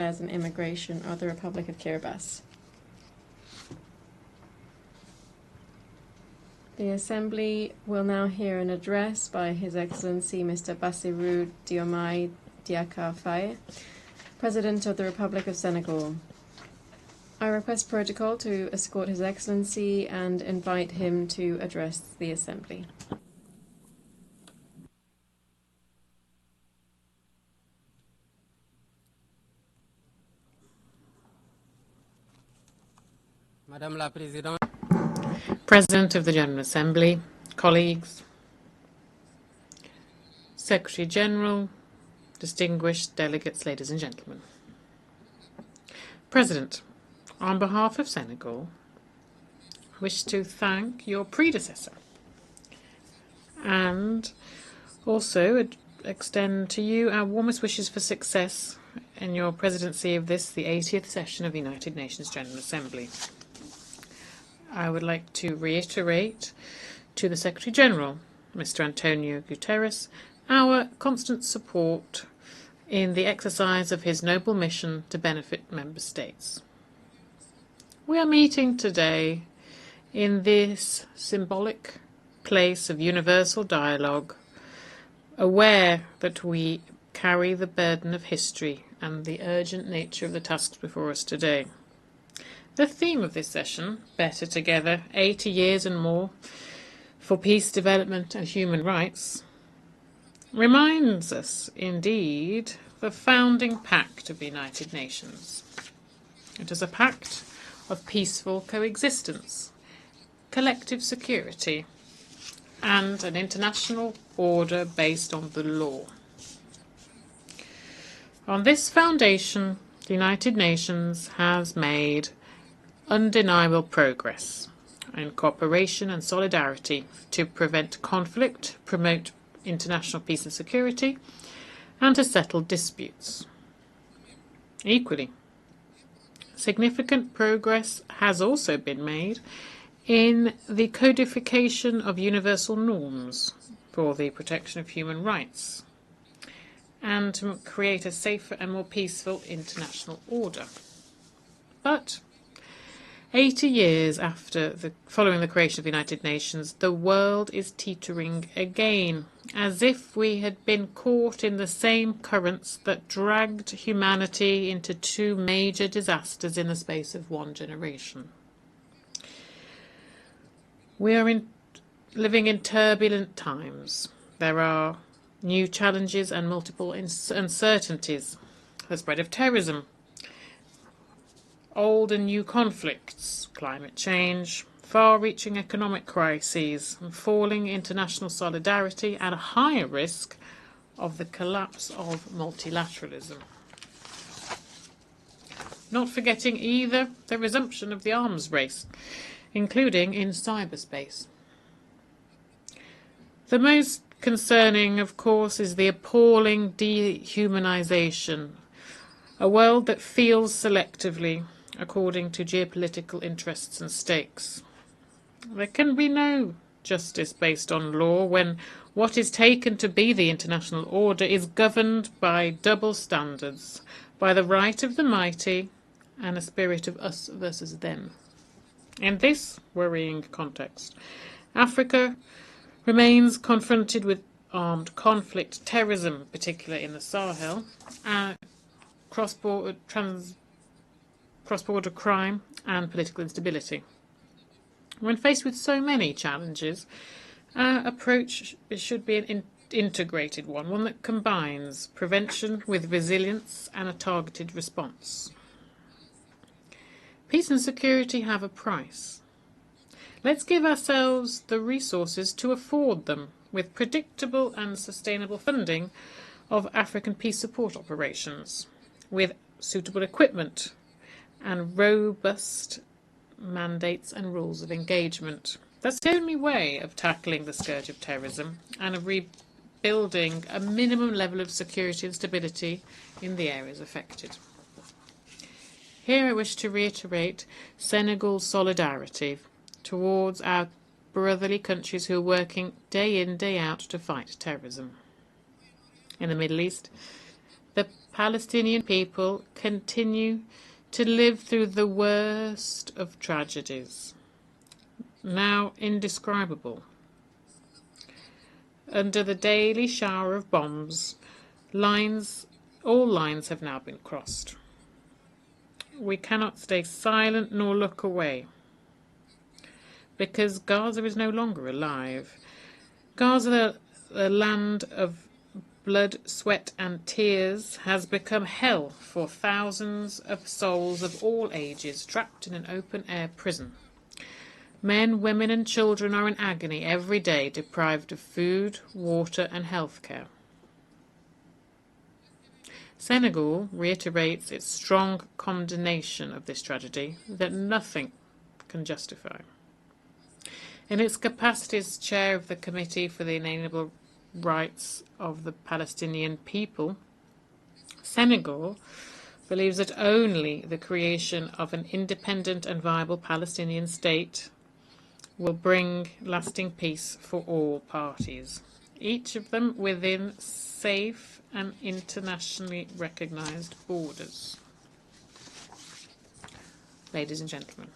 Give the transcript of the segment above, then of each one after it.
Affairs and Immigration of the Republic of Kiribati. The Assembly will now hear an address by His Excellency Mr. Bassírou Diomaye Diakhar Faye, President of the Republic of Senegal. I request protocol to escort His Excellency and invite him to address the Assembly. Madame la Présidente, President of the General Assembly, colleagues, Secretary General, distinguished delegates, ladies and gentlemen. President, on behalf of Senegal, I wish to thank your predecessor and also extend to you our warmest wishes for success in your presidency of this, the 80th session of the United Nations General Assembly. I would like to reiterate to the Secretary General, Mr. Antonio Guterres, our constant support in the exercise of his noble mission to benefit member states. We are meeting today in this symbolic place of universal dialogue, aware that we carry the burden of history and the urgent nature of the tasks before us today. The theme of this session, Better Together, 80 years and more for peace, development and human rights, reminds us, indeed, the founding pact of the United Nations. It is a pact of peaceful coexistence, collective security, and an international order based on the law. On this foundation, the United Nations has made undeniable progress in cooperation and solidarity to prevent conflict, promote international peace and security, and to settle disputes. Equally, significant progress has also been made in the codification of universal norms for the protection of human rights and to create a safer and more peaceful international order. But 80 years following the creation of the United Nations, the world is teetering again, as if we had been caught in the same currents that dragged humanity into two major disasters in the space of one generation. We are living in turbulent times. There are new challenges and multiple uncertainties. The spread of terrorism, old and new conflicts, climate change, far-reaching economic crises, and falling international solidarity, and a higher risk of the collapse of multilateralism. Not forgetting either the resumption of the arms race, including in cyberspace. The most concerning, of course, is the appalling dehumanization, a world that feels selectively according to geopolitical interests and stakes. There can be no justice based on law when what is taken to be the international order is governed by double standards, by the right of the mighty and a spirit of us versus them. In this worrying context, Africa remains confronted with armed conflict, terrorism, particularly in the Sahel, cross-border crime and political instability. When faced with so many challenges, our approach should be an integrated one that combines prevention with resilience and a targeted response. Peace and security have a price. Let's give ourselves the resources to afford them with predictable and sustainable funding of African peace support operations, with suitable equipment and robust mandates and rules of engagement. That's the only way of tackling the scourge of terrorism and of rebuilding a minimum level of security and stability in the areas affected. Here I wish to reiterate Senegal's solidarity towards our brotherly countries who are working day in, day out to fight terrorism. In the Middle East, the Palestinian people continue to live through the worst of tragedies, now indescribable. Under the daily shower of bombs, all lines have now been crossed. We cannot stay silent nor look away, because Gaza is no longer alive. Gaza, the land of blood, sweat and tears, has become hell for thousands of souls of all ages trapped in an open-air prison. Men, women and children are in agony every day, deprived of food, water and health care. Senegal reiterates its strong condemnation of this tragedy that nothing can justify. In its capacity as chair of the Committee for the Inalienable Rights of the Palestinian People, Senegal believes that only the creation of an independent and viable Palestinian state will bring lasting peace for all parties, each of them within safe and internationally recognized borders. Ladies and gentlemen,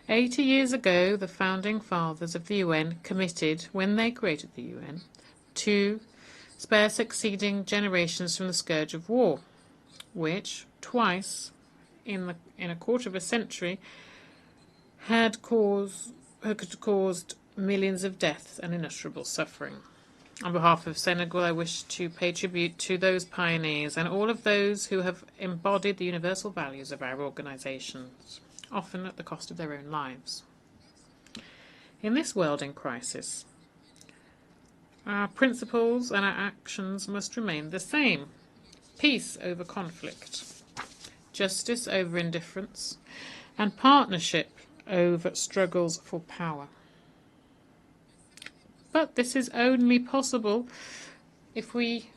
80 years ago, the founding fathers of the UN committed, when they created the UN, to spare succeeding generations from the scourge of war, which twice in a quarter of a century had caused millions of deaths and unutterable suffering. On behalf of Senegal, I wish to pay tribute to those pioneers and all of those who have embodied the universal values of our organisations, often at the cost of their own lives. In this world in crisis, our principles and our actions must remain the same. Peace over conflict, justice over indifference, and partnership over struggles for power. But this is only possible if we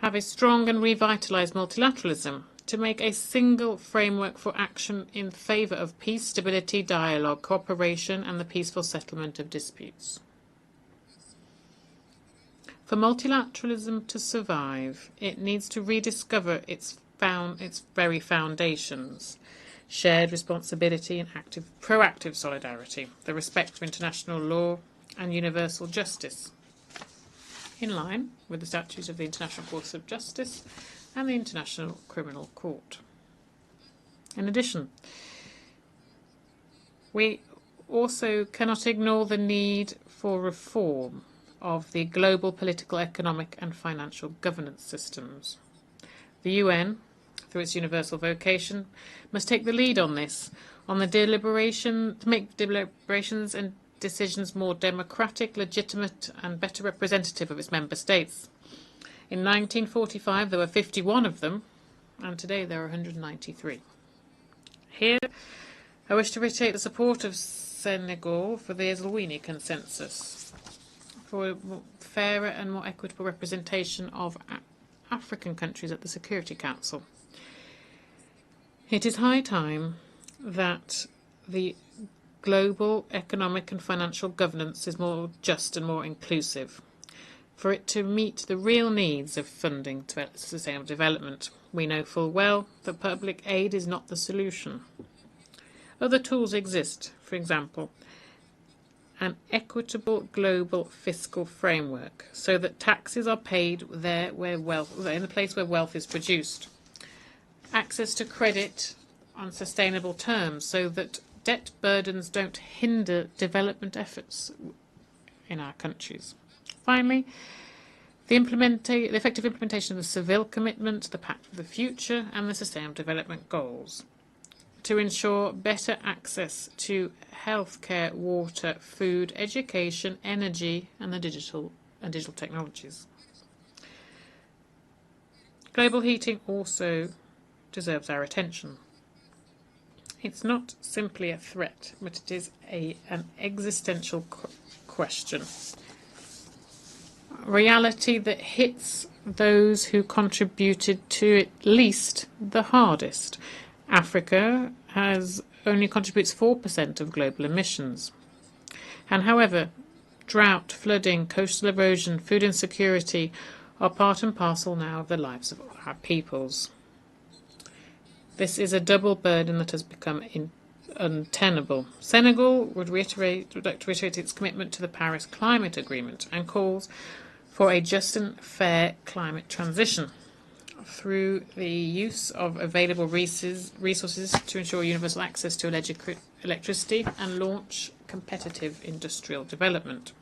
have a strong and revitalised multilateralism to make a single framework for action in favour of peace, stability, dialogue, cooperation and the peaceful settlement of disputes. For multilateralism to survive, it needs to rediscover its very foundations: shared responsibility and proactive solidarity, the respect for international law and universal justice, in line with the statutes of the International Court of Justice and the International Criminal Court. In addition, we also cannot ignore the need for reform of the global political, economic and financial governance systems. The UN, through its universal vocation, must take the lead on this, on the to make deliberations and decisions more democratic, legitimate and better representative of its member states. In 1945 there were 51 of them, and today there are 193. Here I wish to reiterate the support of Senegal for the Eswatini Consensus, for a fairer and more equitable representation of African countries at the Security Council. It is high time that the global economic and financial governance is more just and more inclusive, for it to meet the real needs of funding to sustainable development. We know full well that public aid is not the solution. Other tools exist, for example, an equitable global fiscal framework, so that taxes are paid in the place where wealth is produced. Access to credit on sustainable terms, so that debt burdens don't hinder development efforts in our countries. Finally, the effective implementation of the Seville Commitment, the Pact for the Future and the Sustainable Development Goals to ensure better access to healthcare, water, food, education, energy and digital technologies. Global heating also deserves our attention. It's not simply a threat, but it is an existential question. Reality that hits those who contributed to it least the hardest. Africa only contributes 4% of global emissions. And however, drought, flooding, coastal erosion, food insecurity are part and parcel now of the lives of our peoples. This is a double burden that has become untenable. Senegal would like to reiterate its commitment to the Paris Climate Agreement and calls for a just and fair climate transition through the use of available resources to ensure universal access to electricity and launch competitive industrial development.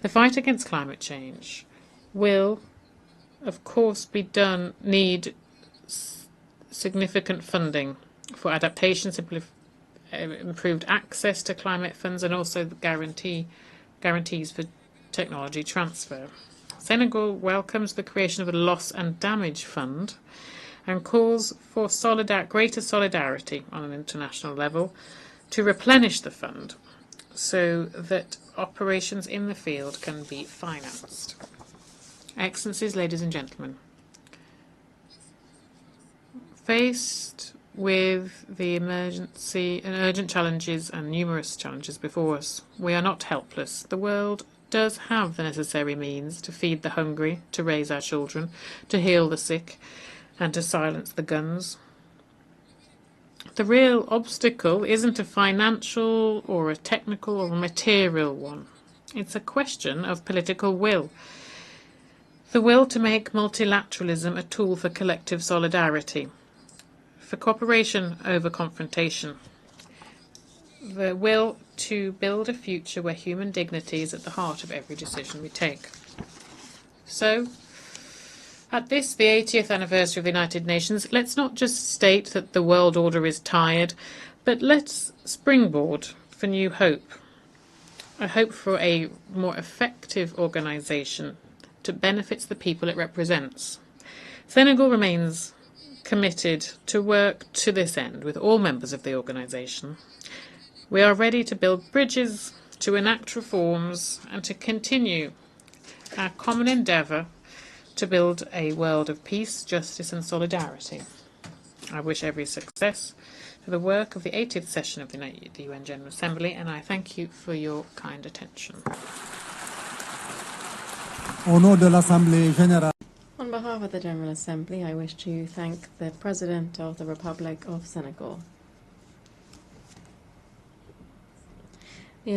The fight against climate change will, of course, need significant funding for adaptation, improved access to climate funds, and also the guarantees for technology transfer. Senegal welcomes the creation of a loss and damage fund and calls for greater solidarity on an international level to replenish the fund so that operations in the field can be financed. Excellencies, ladies and gentlemen, faced with the emergency and urgent challenges and numerous challenges before us, we are not helpless. The world does have the necessary means to feed the hungry, to raise our children, to heal the sick, and to silence the guns. The real obstacle isn't a financial or a technical or a material one. It's a question of political will. The will to make multilateralism a tool for collective solidarity, for cooperation over confrontation, the will to build a future where human dignity is at the heart of every decision we take. So, at this, the 80th anniversary of the United Nations, let's not just state that the world order is tired, but let's springboard for new hope. A hope for a more effective organisation to benefit the people it represents. Senegal remains committed to work to this end with all members of the organisation. We are ready to build bridges, to enact reforms, and to continue our common endeavour to build a world of peace, justice and solidarity. I wish every success for the work of the 80th session of the UN General Assembly, and I thank you for your kind attention. Au nom de l'Assemblée générale. On behalf of the General Assembly, I wish to thank the President of the Republic of Senegal. The